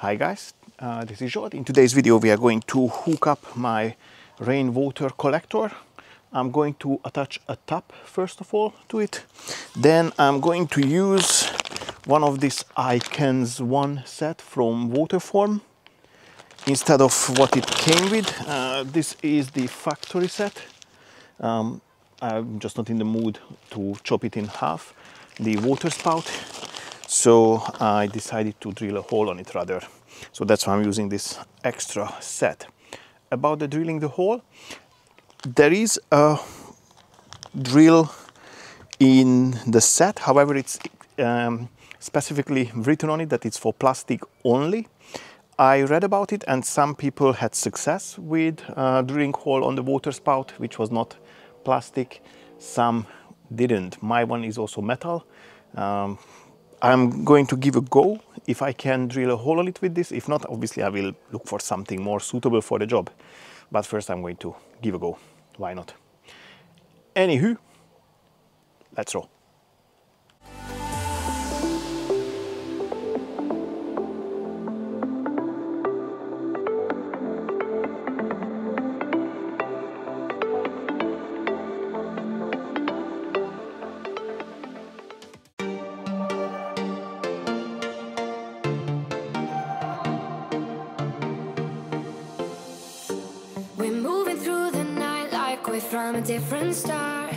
Hi guys, this is Zsolt. In today's video we are going to hook up my rainwater collector. I'm going to attach a tap first of all to it. Then I'm going to use one of these Icons 1 set from Waterform instead of what it came with. This is the factory set. I'm just not in the mood to chop it in half, the water spout. So I decided to drill a hole on it rather. So that's why I'm using this extra set. About the drilling the hole, there is a drill in the set. However, it's specifically written on it that it's for plastic only. I read about it and some people had success with drilling hole on the water spout, which was not plastic. Some didn't. My one is also metal. I'm going to give a go if I can drill a hole on it with this. If not, obviously I will look for something more suitable for the job. But first I'm going to give a go. Why not? Anywho, let's roll. From a different star,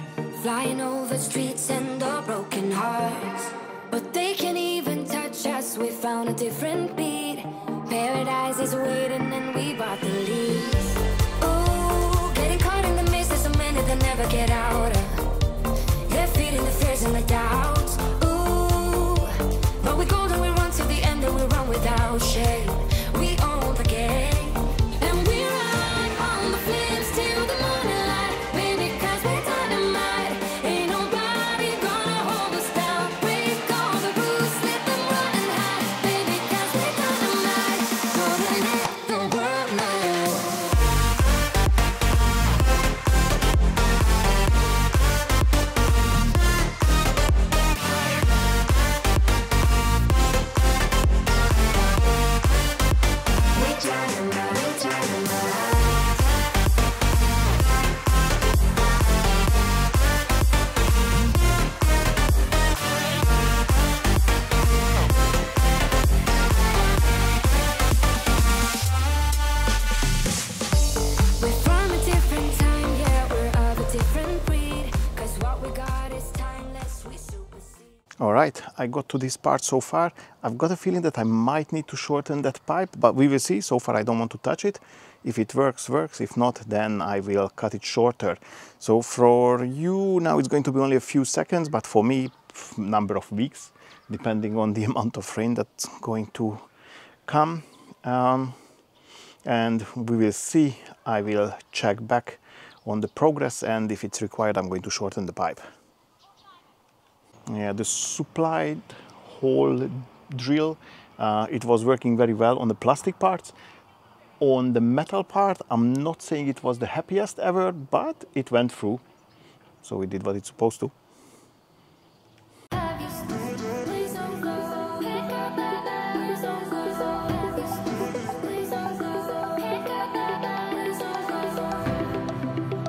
flying over streets and our broken hearts. But they can't even touch us, we found a different beat. Paradise is waiting and we bought the leaves. Oh, getting caught in the mist, there's so many that never get out of. Yeah, feeding the fears and the doubts. Ooh, but we golden, we run to the end and we run without shame. We own the game. Alright, I got to this part so far. I've got a feeling that I might need to shorten that pipe, but we will see. So far I don't want to touch it. If it works, works. If not, then I will cut it shorter. So for you now it's going to be only a few seconds, but for me, number of weeks, depending on the amount of rain that's going to come. And we will see. I will check back on the progress, and if it's required, I'm going to shorten the pipe. Yeah, the supplied hole drill, it was working very well on the plastic parts. On the metal part, I'm not saying it was the happiest ever, but it went through. So it did what it's supposed to.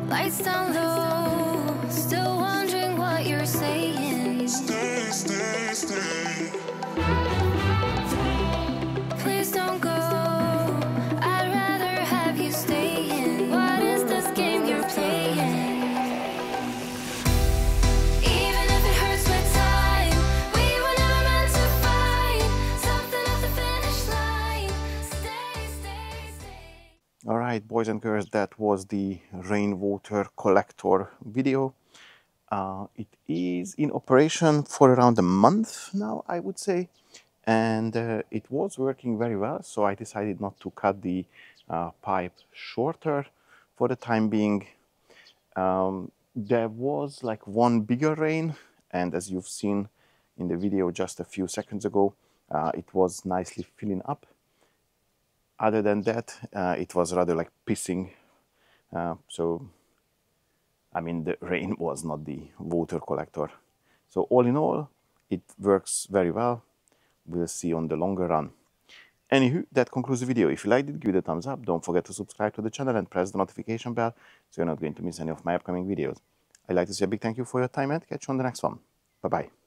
Lights down low, still wondering what you're saying. Stay. Please don't go, I'd rather have you staying. What is this game you're playing? Even if it hurts with time, we were never meant to fight. Something at the finish line. Stay. Alright, boys and girls, that was the rainwater collector video. It is in operation for around a month now, I would say, and it was working very well, so I decided not to cut the pipe shorter for the time being. There was like one bigger rain, and as you've seen in the video just a few seconds ago, it was nicely filling up. Other than that, it was rather like pissing, so I mean, the rain was not the water collector. So all in all, it works very well. We'll see on the longer run. Anywho, that concludes the video. If you liked it, give it a thumbs up. Don't forget to subscribe to the channel and press the notification bell so you're not going to miss any of my upcoming videos. I'd like to say a big thank you for your time and catch you on the next one. Bye-bye.